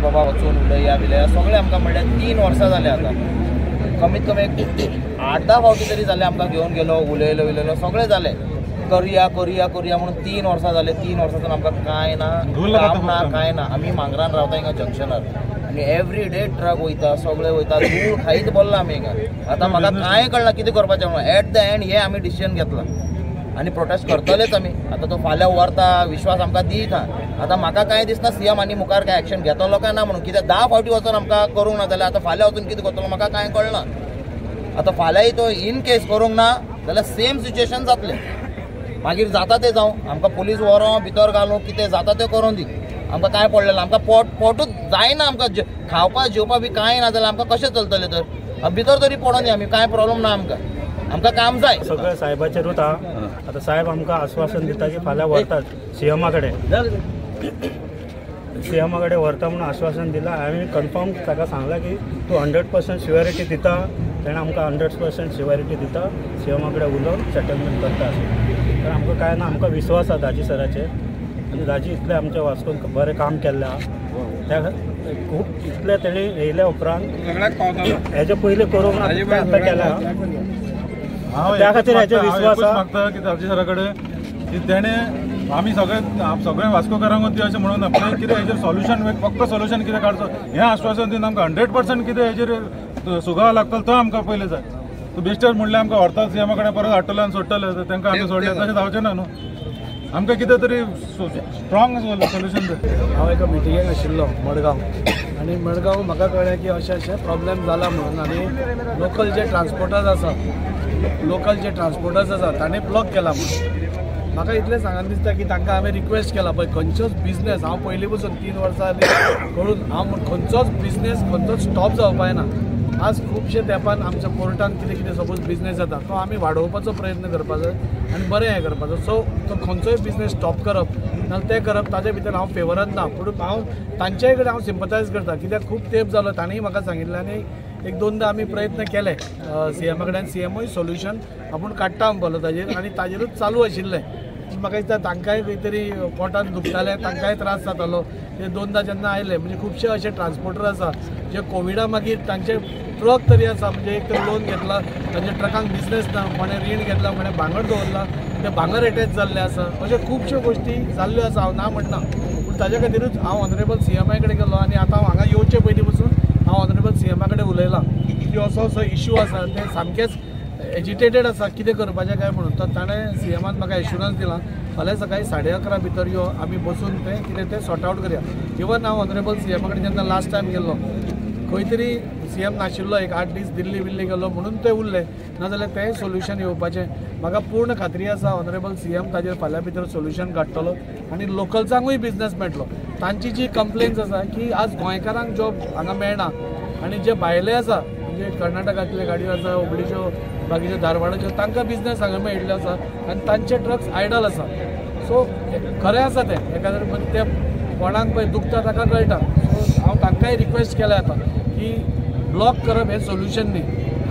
बाबा वचून उलया बिलया सगळे आमकां म्हणल्यार 3 वर्सां जाले आतां कमीत कमी 8-10 फावटी तरी जाले आमकां घेवन गेलो उलयलो सगळें जालें करुया म्हणून 3 वर्सां जाले 3 वर्सांतून आमकां कांय ना काम ना कांय ना आमी मांगरान रावता हिंगा जंक्शनार आनी एवरी डे ट्रक वयता सगळे वयता धूळ खायत बोल्ला आमी हिंगा आतां म्हाका कांय कळना कितें करपाचें म्हणून एट द एंड हे आमी डिसिजन घेतला आनी प्रोटेस्ट करतलेच आमी आतां तो फाल्यां व्हरता विश्वास आमकां दीत आतां म्हाका कांय दिसना सीएम आनी मुखार काय एक्शन घेतलो काय ना म्हणून कित्याक 10 फावटी वचून आमकां करूंक ना जाल्यार आतां फाल्यां वचून कितें करतलो म्हाका कांय कळना आतां फाल्यांय तो इन केस करूंक ना जाल्यार सेम सिच्युएशन जातलें मागीर जाता तें जावं आमकां पुलीस व्हरो भितर घालूं कितें जाता तें करून दी आमकां कांय पडलें ना आमकां पोटूच जायना आमकां खावपा जेवपा बी कांय ना जाल्यार आमकां कशें चलतलें तर भितर तरी पडोन दी आमी कांय प्रॉब्लम ना आमकां काम जाय सगळें साहेबाचेरूच आतां साहेब आमकां आश्वासन दिता की फाल्यां व्हरतात सीएमा कडेन व्हरता म्हणून आश्वासन दिलां हांवें कन्फर्म ताका सांगलां की तूं 100% शुअरिटी दिता ताणें आमकां 100% शुअरिटी दिता सीएमा कडेन उलोवन सेटलमेंट करता तर आमकां कांय ना आमकां विश्वास आसा दाजी सराचेर आनी दाजी इतलें आमच्या वास्कोन बरें काम केल्लें आहा त्या खूब इतलें तेणी येयल्या उपरांत हेजे पयलीं करूंक ना आतां केल्या त्या खातीर हेजे विश्वास मागता की दाजी सरा कडेन की तेणे आमी सगळे वास्कोकारांक ती अशें म्हणून आपलें कितें हेजेर सोल्युशन फक्त सोल्युशन कितें काडचो हें आश्वासन दिवन आमकां 100% कितें हेजेर सुगाव लागतलो तो आमकां पयलीं जाय तो बेश्टेच म्हणल्यार आमकां व्हरता सीएमा कडेन परत हाडटले आनी सोडटले तांकां आमी सोडले तशें जावचें ना न्हू आमकां कितें तरी स्ट्रॉंग सोल्युशन जाय हांव एका मिटिंगेक आशिल्लो मडगांव आनी मडगांव म्हाका कळ्ळें की अशें प्रॉब्लेम जाला म्हणून आनी लोकल जे ट्रान्सपोर्टर्स आसा ताणें ब्लॉक केला म्हणून म्हाका इतलें सांगन दिसता की तांकां हांवें रिक्वेस्ट केला पळय खंयचोच बिझनेस हांव पयलीं पसून 3 वर्सां करून हांव खंयचोच बिझनेस खंयचोच स्टॉप जावपा जायना आज खुबशे तेंपान आमच्या कोर्टान कितें सपोज बिझनेस जाता तो आमी वाडोवपाचो प्रयत्न करपाचो आनी बरें हें करपाचो सो तो खंयचोय बिझनेस स्टॉप करप नाजाल्यार तें करप ताजे भितर हांव फेवरान ना पूण हांव तांच्याय कडेन हांव सिंपथायज करता कित्याक खूब तेंप जालो ताणेंय म्हाका सांगिल्लें आनी 1-2दा आमी प्रयत्न केले सीएमा कडेन सीएमूय सोल्युशन आपूण काडटा म्हणलो ताजेर आनी ताजेरूच चालू आशिल्लें म्हाका दिसता तांकांय खंय तरी पोटान दुखतालें तांकांय त्रास जातालो ते 2दा जेन्ना आयले म्हणजे खुबशे अशे ट्रान्सपोर्टर आसा जे कोविडा मागीर तांचे ट्रक तरी आसा म्हणजे एक तर लोन घेतला तांच्या ट्रकांक बिझनेस ना कोणें रीण घेतला कोणें भांगर दवरला ते भांगर एटॅच जाल्ले आसा अशे खुबश्यो गोश्टी जाल्ल्यो आसा हांव ना म्हणना पूण ताजे खातीरूच हांव ऑनरेबल सीएमा कडेन गेलो आनी आतां हांव हांगा येवचे पयलीं पसून हांव ऑनरेबल सीएमा कडेन उलयलां की असो इश्यू आसा ते सामकेच एजिटेटेड आसा कितें करपाचें काय म्हणून तर ताणें सीएमान म्हाका एश्युरन्स दिला फाल्यां सकाळीं 11:30 भितर यो आमी बसून तें कितें तें सॉर्ट आवट करया इवन हांव ऑनरेबल सीएमा कडेन जेन्ना लास्ट टायम गेल्लो खंय तरी सीएम नाशिल्लो एक 8 दीस दिल्ली गेलो म्हणून ते उरले नाजाल्यार तें सोल्युशन येवपाचें म्हाका पूर्ण खात्री आसा ऑनरेबल सीएम ताजेर फाल्यां भितर सोल्युशन काडटलो आनी लोकल्सांकूय बिझनेस मेळटलो तांची जी कंप्लेन्स आसा की आज गोंयकारांक जॉब हांगा मेळना आनी जे भायले आसा म्हणजे कर्नाटकांतले गाडयो आसा हुबळीच्यो बाकीच्यो धारवाडाच्यो तांकां बिझनेस हांगा मेळिल्लो आसा आनी तांचे ट्रक्स आयडल आसा सो खरें आसा तें एका ते कोणाक पळय दुखता ताका कळटा सो हांव तांकांय रिक्वेस्ट केल्या आतां की ब्लॉक करप हें सोल्युशन न्ही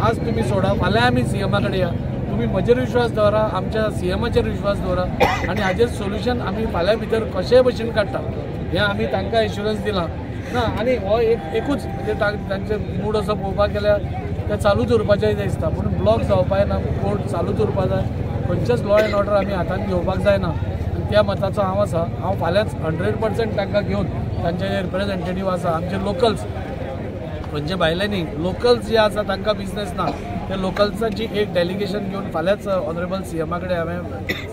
आज तुमी सोडा फाल्यां आमी सीएमा कडेन या तुमी म्हजेर विश्वास दवरा आमच्या सीएमाचेर विश्वास दवरा आनी हाजेर सोल्युशन आमी फाल्यां भितर कशेय भशेन काडटा हें आमी तांकां एश्युरन्स दिलां ना आनी हो एकूच म्हणजे तांचे मूड असो पळोवपाक गेल्यार ते चालूच उरपाचें दिसता पूण ब्लॉक जावपाक ना कोर्ट चालूच उरपाक जाय खंयचेच लॉ एंड ऑर्डर आमी हातांत घेवपाक जायना आनी त्या मताचो हांव आसा हांव फाल्यांच 100% तांकां घेवन तांचे जे रिप्रेझेंटेटीव आसा आमचे लोकल्स म्हणजे भायले न्ही लोकल्स जे आसा तांकां बिझनेस ना ते लोकल्सांची एक डेलिगेशन घेवन फाल्यांच ऑनरेबल सीएमा कडेन हांवें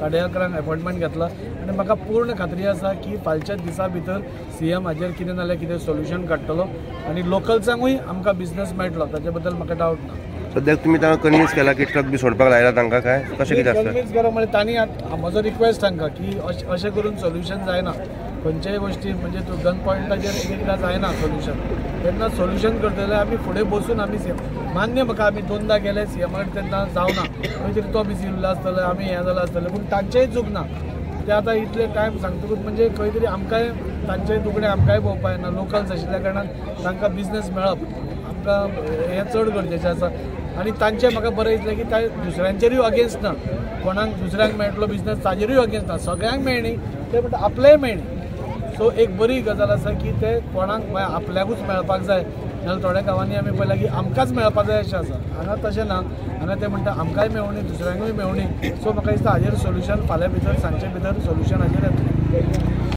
11:30 अपॉयंटमेंट घेतला आनी म्हाका पूर्ण खात्री आसा की फालच्या दिसा भितर सीएम हाजेर कितें नाल्यार कितें सोल्युशन काडटलो आनी लोकल्सांकूय आमकां बिझनेस मेळटलो ताचे बद्दल म्हाका डावट ना सद्याक तुमी तांकां कन्विन्स केला की ट्रक बी सोडपाक लायला तांकां काय कशें कितें आसता कन्विन्स करो म्हणजे तांणी म्हजो रिक्वेस्ट तांकां की अशें करून सोल्युशन जायना खंयच्याय गोश्टी म्हणजे तूं गन पॉयंटाचेर एकदां जायना सोल्युशन तेन्ना सोल्युशन करतले आमी फुडें बसून आमी मान्य म्हाका आमी 2दा गेले सीएमा कडेन तेन्ना जावना खंय तरी तो बिजी उरलो आसतलो आमी हें जालें आसतलें पूण तांचेय चूक ना ते आतां इतले टायम सांगतकूच म्हणजे खंय तरी आमकांय तांचेय दुखणें आमकांय पळोवपा येना लोकल्स आशिल्ल्या कारणान तांकां बिझनेस मेळप आमकां हें चड गरजेचें आसा आनी तांचें म्हाका बरें दिसलें की दुसऱ्यांचेरूय अगेन्स्ट ना कोणाक दुसऱ्यांक मेळटलो बिझनेस ताजेरूय अगेन्स्ट ना सगळ्यांक मेळणी ते म्हणटा आपलेय मेळणी सो एक बरी गजाल आसा की ते कोणाक आपल्याकूच मेळपाक जाय नाजाल्यार थोड्या गांवांनी आमी पळयलां की आमकांच मेळपाक जाय अशें आसा हांगा तशें ना हांगा ते म्हणटा आमकांय मेळोवनी दुसऱ्यांकूय मेळोवनी सो म्हाका दिसता हाजेर सोल्युशन फाल्यां भितर सांजचे भितर सोल्युशन हाजेर येतलें